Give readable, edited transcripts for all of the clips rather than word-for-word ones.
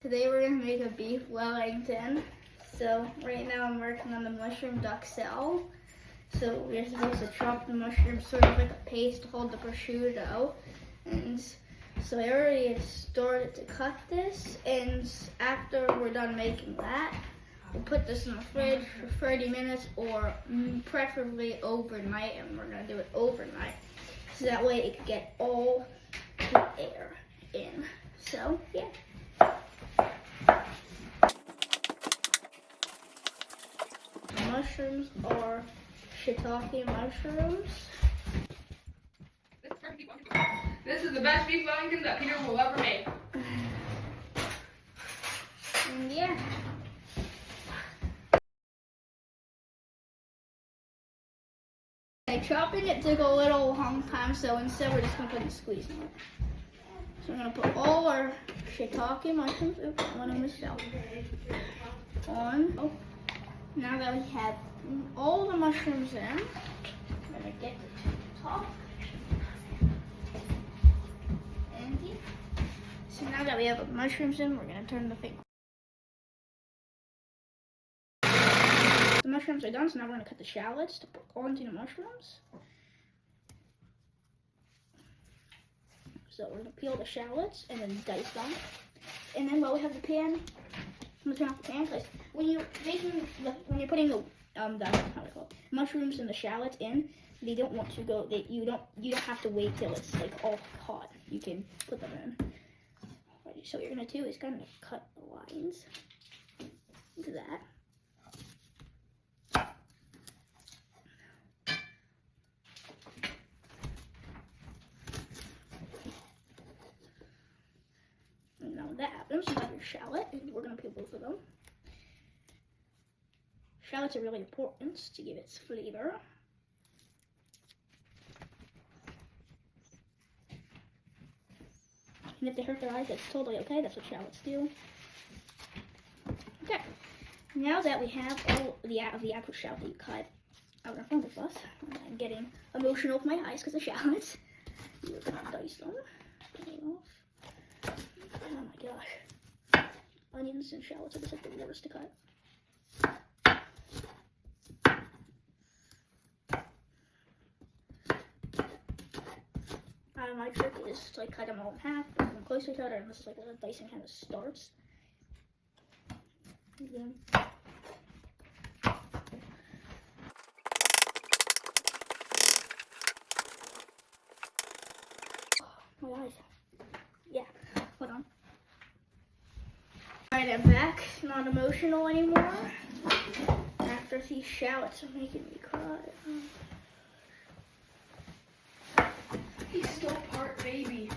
Today we're going to make a beef Wellington. So right now I'm working on the mushroom duxelle. So we're supposed to chop the mushrooms sort of like a paste to hold the prosciutto. And so I already started to cut this, and after we're done making that, we'll put this in the fridge for 30 minutes or preferably overnight, and we're going to do it overnight. So that way it can get all the air in. So yeah. Mushrooms are shiitake mushrooms. This is the best beef Wellington that Peter will ever make. And yeah. Okay, chopping it took a little long time, so instead we're just going to put the squeeze in it. So I'm going to put all our shiitake mushrooms, one of myself, on. Oh. Now that we have all the mushrooms in, I'm going to get the top. And yeah. So now that we have the mushrooms in, we're going to turn the thing. The mushrooms are done, so now we're going to cut the shallots to put onto the mushrooms. So we're going to peel the shallots and then dice them. And then while we have the pan, I'm gonna turn off the pan because when you're putting the mushrooms and the shallots in, they don't want to go. You don't have to wait till it's like all hot. You can put them in. Alrighty, so what you're gonna do is kind of cut the lines into that. And now that happens, you have your shallot, and we're going to peel both of them. Shallots are really important to give its flavor. And if they hurt their eyes, that's totally okay. That's what shallots do. Okay, now that we have all the actual shallot that you cut out in front of us, I'm getting emotional with my eyes because of shallots. We're going to dice them. Oh my gosh. Onions and shallots are just like the worst to cut. My trick is to like cut them all in half, put them close to each other, and this is like where the dicing kind of starts. And then my eyes. Yeah, hold on. Alright, I'm back. Not emotional anymore. After these shallots are making me cry. He's still part baby.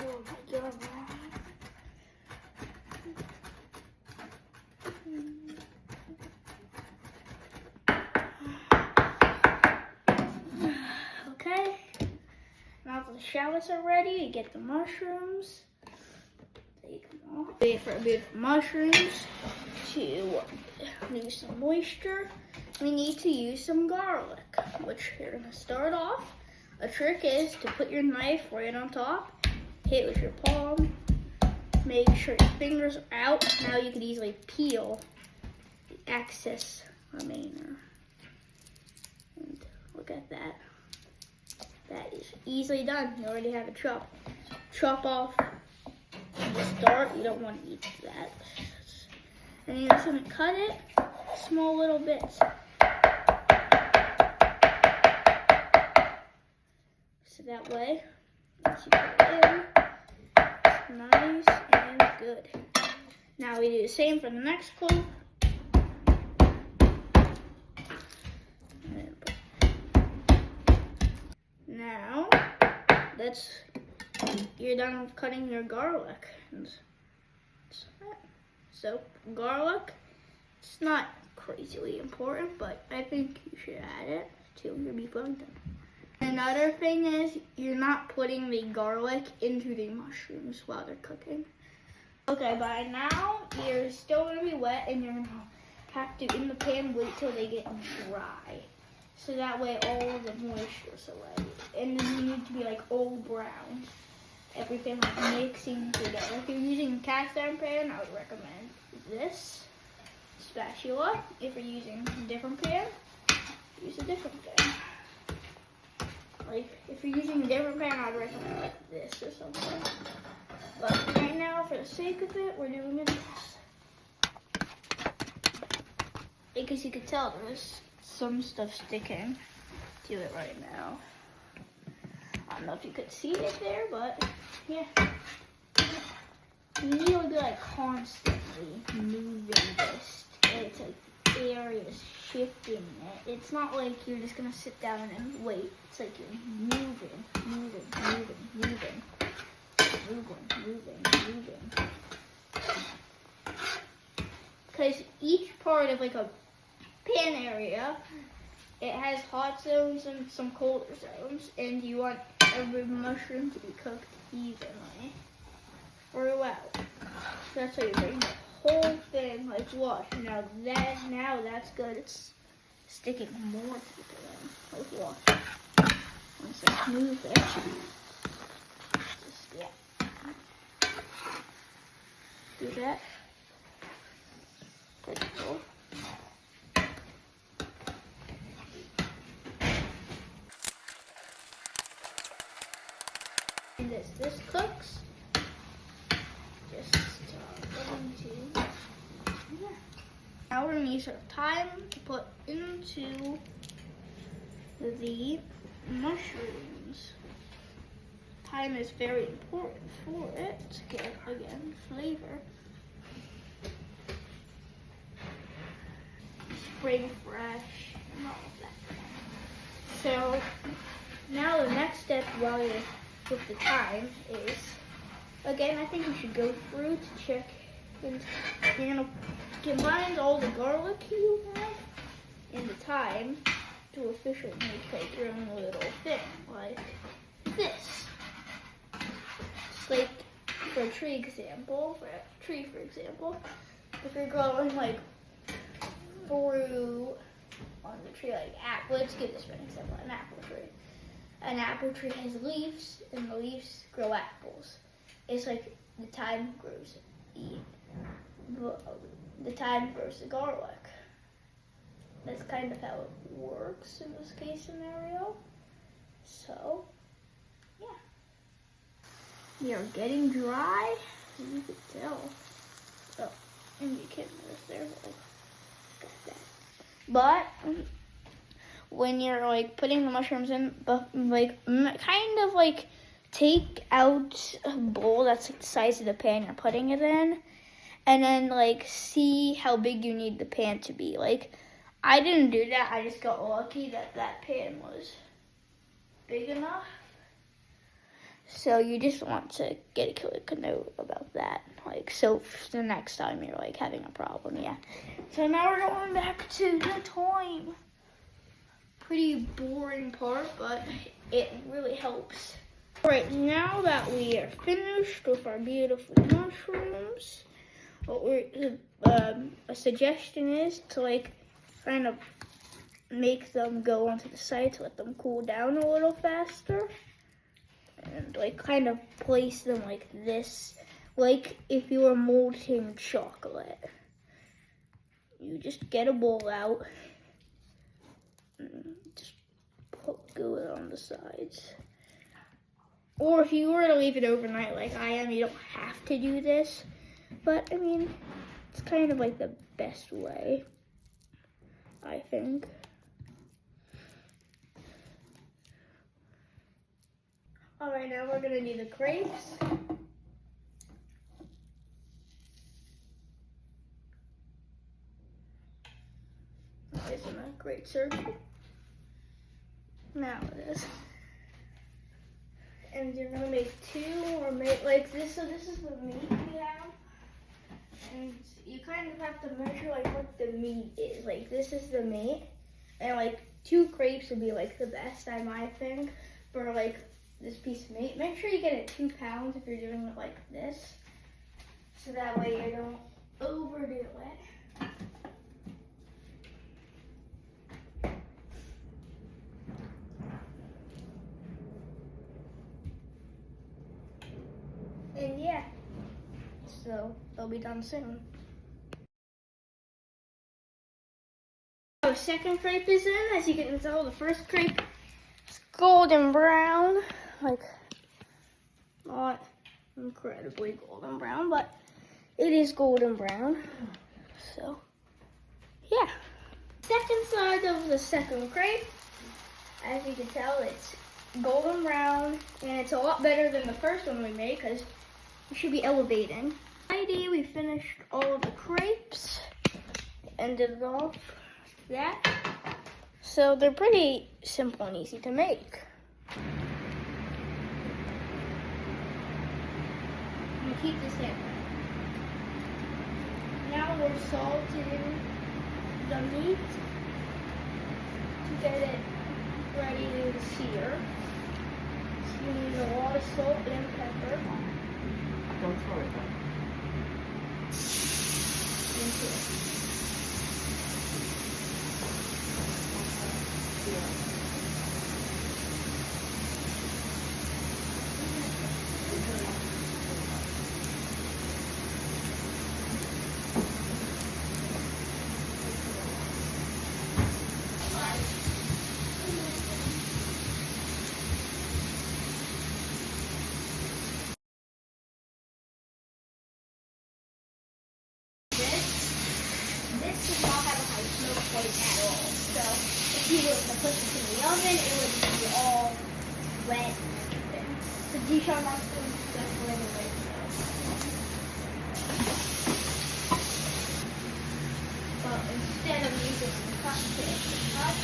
Oh my god. Okay. Now that the shallots are ready, you get the mushrooms. Take them off. Wait for a bit of mushrooms to lose some moisture. We need to use some garlic, which you're going to start off. A trick is to put your knife right on top. Hit with your palm, make sure your fingers are out. Now you can easily peel the excess remainder. And look at that. That is easily done. You already have a chop off the start. You don't want to eat that. And you're just going to cut it small little bits. So that way, once you put it in, nice and good. Now we do the same for the next clue. you're done with cutting your garlic. And so garlic, it's not crazily important, but I think you should add it to your beef Wellington. Another thing is you're not putting the garlic into the mushrooms while they're cooking. Okay, by now you're still gonna be wet, and you're gonna have to, in the pan, wait till they get dry. So that way all the moisture's away. And then you need to be like all brown. Everything like mixing together. If you're using a cast iron pan, I would recommend this spatula. If you're using a different pan, use a different pan. Like, if you're using a different pan, I'd recommend like this or something. But right now, for the sake of it, we're doing it this. Because you can tell there's some stuff sticking to it right now. I don't know if you could see it there, but yeah. You need to be like constantly moving this. It's like areas shifting it. It's not like you're just gonna sit down and wait. It's like you're moving. Because each part of like a pan area, it has hot zones and some colder zones, and you want every mushroom to be cooked evenly throughout. That's how you bring the whole thing, like watch. Now that's good. It's sticking more to the pan. Like watch. Once I move it, just do that. Pretty cool. And this cooks. Just going to, yeah. Now we're gonna use our thyme to put into the mushrooms. Thyme is very important for it to get, again, flavor. Spring fresh and all of that. So now the next step while you're with the thyme is, again, I think you should go through to check, and you're gonna combine all the garlic you have and the thyme to officially make like your own little thing, like this. It's like for a tree, for example, if you're growing like fruit on the tree, like apple. Let's give this for an example, an apple tree. An apple tree has leaves, and the leaves grow apples. It's like the thyme grows the garlic. That's kind of how it works in this case scenario. So, yeah. You're getting dry. You can tell. Oh, and you can't notice there. Got that. But when you're like putting the mushrooms in, but like kind of like take out a bowl that's like the size of the pan you're putting it in, and then like see how big you need the pan to be. Like I didn't do that. I just got lucky that that pan was big enough. So you just want to get a quick note about that. Like, so the next time you're like having a problem, yeah. So now we're going back to the thyme. Pretty boring part, but it really helps. Alright, now that we are finished with our beautiful mushrooms, what a suggestion is to like kind of make them go onto the side to let them cool down a little faster. And like kind of place them like this, like if you were molten chocolate. You just get a bowl out and just glue it on the sides. Or if you were to leave it overnight like I am, you don't have to do this. But I mean, it's kind of like the best way, I think. Alright, now we're gonna do the grapes. Isn't a great circle? Now it is. And and you're gonna make two or make like this. So this is the meat we have, and you kind of have to measure like what the meat is. Like this is the meat, and like 2 crepes would be like the best, I might think, for like this piece of meat. Make sure you get it 2 pounds if you're doing it like this, so that way you don't overdo it. And yeah, so they'll be done soon. Our second crepe is in. As you can tell, the first crepe is golden brown, like not incredibly golden brown, but it is golden brown. So yeah, second side of the second crepe, as you can tell, it's golden brown, and it's a lot better than the first one we made because we should be elevating. Alrighty, we finished all of the crepes, ended it off that. So they're pretty simple and easy to make. I'm gonna keep this in. Now we're salting the meat to get it ready to sear. So you need a lot of salt and pepper. Don't throw it though. Into it. This does not have a high smoke point at all. So if you were to push it in the oven, it would be all wet. So Dijon wants to just let it right now. But instead of using some cut to cut,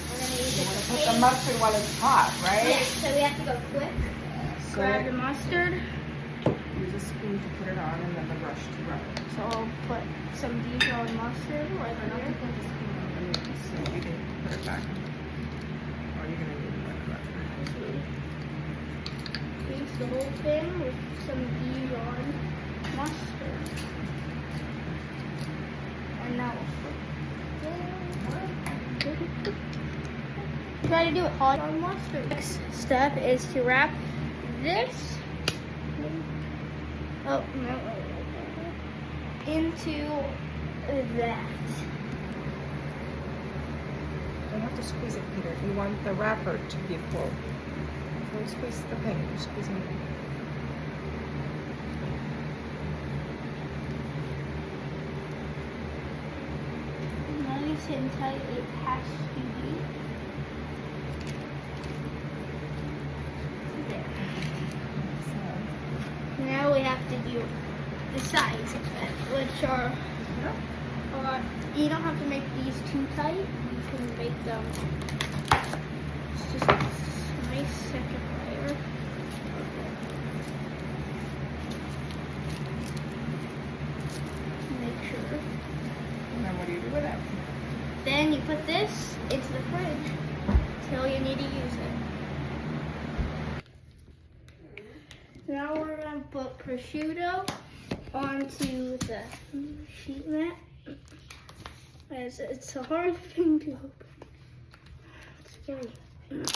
we're going to use it to Put the mustard while it's hot, right? Yeah, so we have to go quick. Grab the mustard. Use a spoon to put it on and then the brush to rub it. So I'll put some Dijon mustard right here. Put the spoon underneath so you can put it back. Or you're going to need another rubber. Mix the whole thing with some Dijon mustard. And now we'll try to do it hot on mustard. Next step is to wrap this into that. You have to squeeze it, Peter. You want the wrapper to be full. Don't squeeze the thing. You're squeezing it. Nice and tight it has to be. There. Now we have to do the sides of it, which are, you don't have to make these too tight. You can make them, it's just a nice second layer. Make sure. And then what do you do with it? Then you put this into the fridge until you need to use it. Now we're going to put prosciutto onto the sheet mat. As it's a hard thing to open. It's very weird.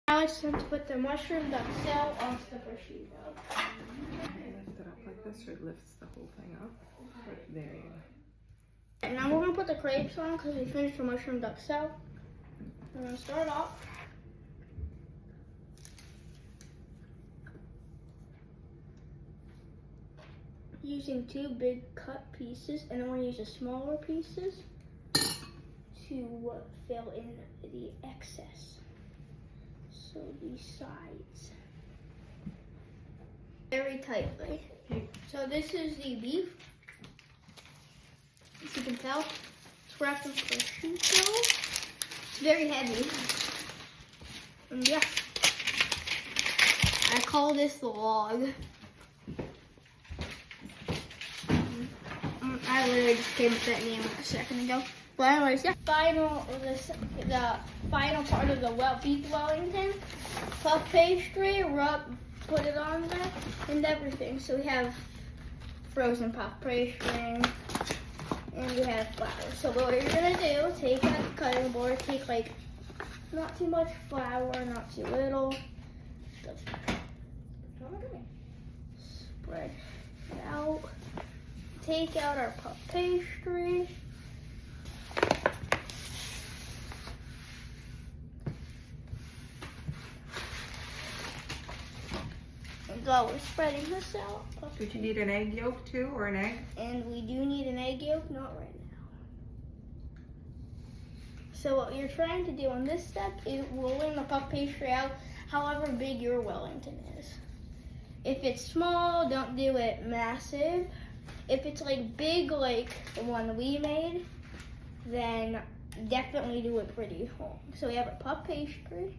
Now it's time to put the mushroom duxelle onto the prosciutto. Lift it up like this, or it lifts the whole thing up. Right, there you go. And now we're going to put the crepes on because we finished the mushroom duxelle. We're going to start off. Using 2 big cut pieces, and then we're going to use the smaller pieces to fill in the excess. So these sides. Very tightly. So this is the beef. As you can tell, It's wrapped in prosciutto. It's very heavy. And yeah. I call this the log. I literally just came up with that name a second ago. But anyways, yeah. The final part of the Beef Wellington. Puff pastry, put it on there, and everything. So we have frozen puff pastry, and we have flour. So what you're gonna do, take out the cutting board, take like, not too much flour, not too little. Spread it out. Take out our puff pastry. And while we're spreading this out. Did you need an egg yolk too, or an egg? And we do need an egg yolk, not right now. So what you're trying to do on this step is rolling the puff pastry out however big your Wellington is. If it's small, don't do it massive. If it's like big, like the one we made, then definitely do it pretty long. So we have our puff pastry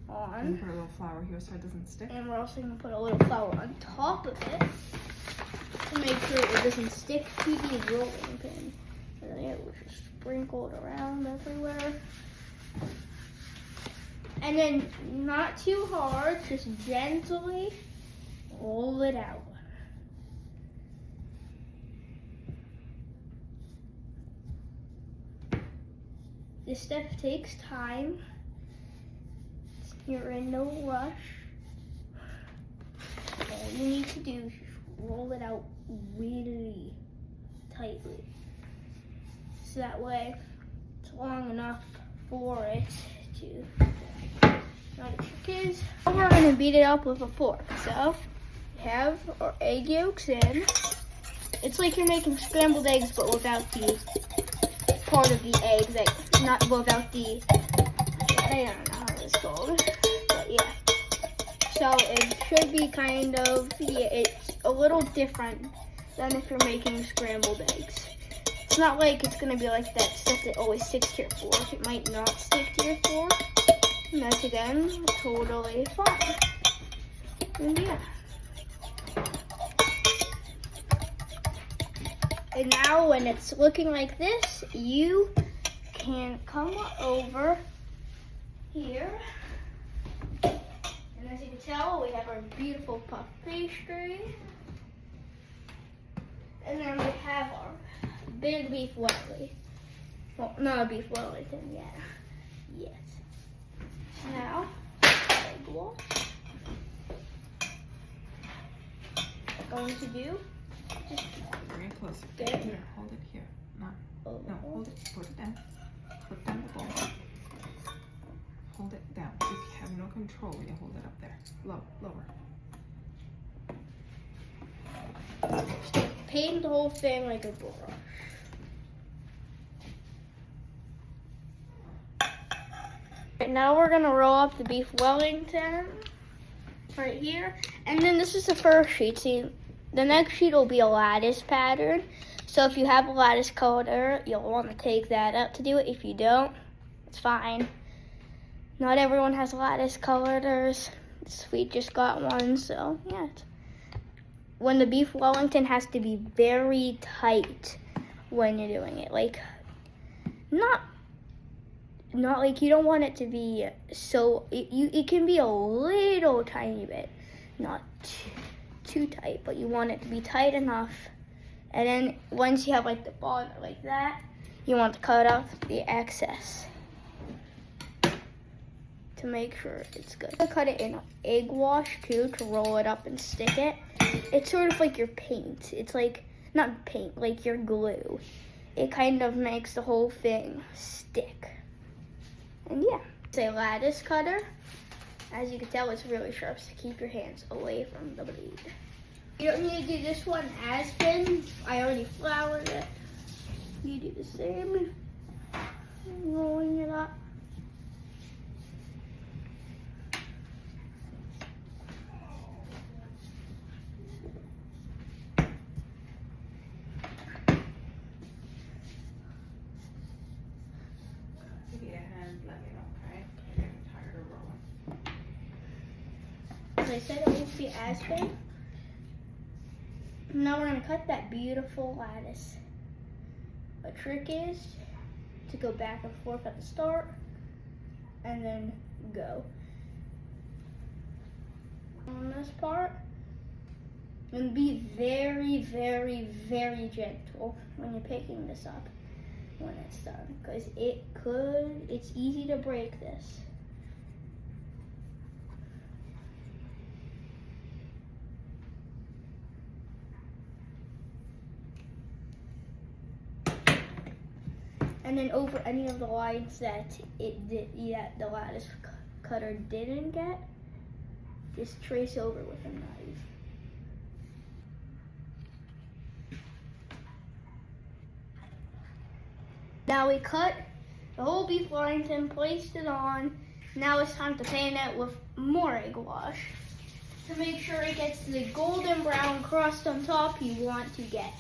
on. Put a little flour here so it doesn't stick. And we're also gonna put a little flour on top of it to make sure it doesn't stick to the rolling pin. And then it was just sprinkled around everywhere. And then not too hard, just gently roll it out. This step takes time. You're in no rush. All you need to do is just roll it out really tightly. So that way it's long enough for it to not get your kids. Now we're gonna beat it up with a fork. So we have our egg yolks in. It's like you're making scrambled eggs but without the part of the egg that not without the, I don't know how it's called, but yeah. So it should be kind of, yeah, it's a little different than if you're making scrambled eggs. It's not like it's gonna be like that stuff that always sticks to your fork. It might not stick to your fork, and that's again totally fine. And yeah. And now when it's looking like this, you can come over here. And as you can tell, we have our beautiful puff pastry. And then we have our big beef Wellington. Well, not a beef Wellington yet. Yes. Now, egg wash. Going to do. Just very close. Good. Here, hold it here. No, hold it. Put it down. Put down the bowl. Hold it down. You have no control when you hold it up there. Lower. Paint the whole thing like a brush. Right, now we're gonna roll up the beef Wellington right here, and then this is the first sheet. See, the next sheet will be a lattice pattern. So if you have a lattice color, you'll want to take that out to do it. If you don't, it's fine. Not everyone has lattice colors. We just got one, so yeah. When the beef Wellington has to be very tight when you're doing it. Like, not like you don't want it to be so, it can be a little tiny bit, not too tight, but you want it to be tight enough. And then once you have like the ball like that, you want to cut off the excess to make sure it's good. I cut it in egg wash too to roll it up and stick it. It's sort of like your paint. It's like, not paint, like your glue. It kind of makes the whole thing stick. And yeah, it's a lattice cutter. As you can tell, it's really sharp, so keep your hands away from the blade. You don't need to do this one as thin. I already floured it. You do the same. Rolling it up. I said, it won't be as big. Now we're gonna cut that beautiful lettuce. The trick is to go back and forth at the start and then go. On this part, and be very, very, very gentle when you're picking this up when it's done, because it's easy to break this. And then over any of the lines that the lattice cutter didn't get, just trace over with a knife. Now we cut the whole beef Wellington, placed it on. Now it's time to pan it with more egg wash to make sure it gets the golden brown crust on top you want to get.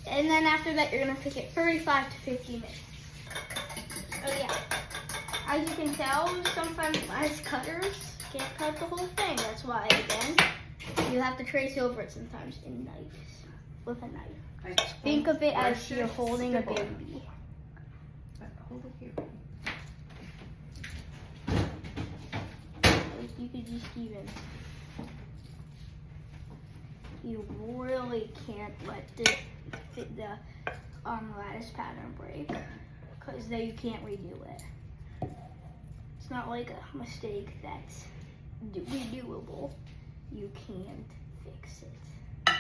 And then after that, you're gonna cook it 35 to 50 minutes. Oh yeah, as you can tell, sometimes as cutters can't cut the whole thing. That's why, again, you have to trace over it sometimes with a knife. Think of it as you're holding a baby. Hold it here. You could just you really can't let the lattice pattern break, because then you can't redo it. It's not like a mistake that's redoable. You can't fix it.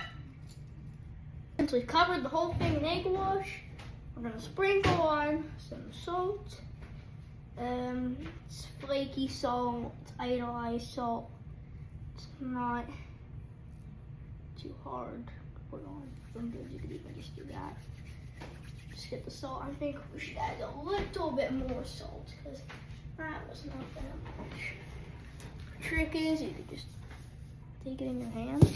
Since we've covered the whole thing in egg wash, we're gonna sprinkle on some salt. It's flaky salt, iodized salt. It's not too hard to put on. Sometimes you could even just do that. Just get the salt. I think we should add a little bit more salt, because that was not that much. The trick is you could just take it in your hand.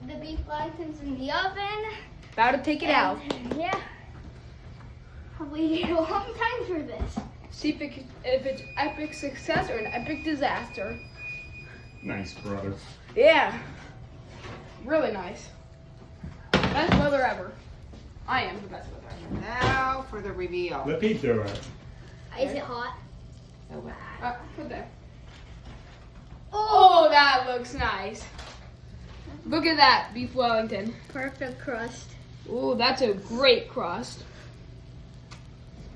The beef Wellington's in the oven. About to take it out. Yeah. I waited a long time for this. See if it's epic success or an epic disaster. Nice, brother. Yeah. Really nice. Best brother ever. I am the best brother ever. Now for the reveal. Let Pete do it. Is it hot? Put there. Oh, that looks nice. Look at that, beef Wellington. Perfect crust. Ooh, that's a great crust.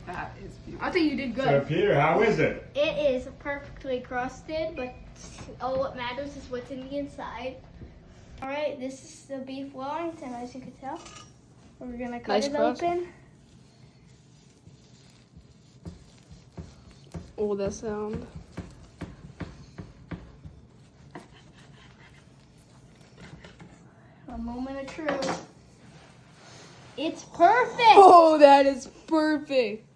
That is beautiful. I think you did So, good. Peter, how is it? It is perfectly crusted, but all what matters is what's in the inside. All right, this is the beef Wellington, as you can tell. We're gonna cut Nice it crust. open. Oh, that sound. A moment of truth. It's perfect. Oh, that is perfect.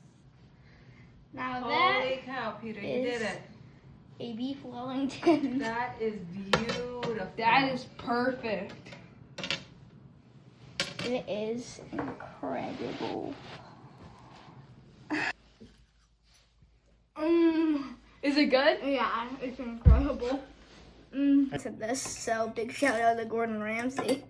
Now Holy that cow, Peter, you did it. a beef Wellington. That is beautiful. That is perfect. It is incredible. Is it good? Yeah, it's incredible. I said this, so big shout out to Gordon Ramsay.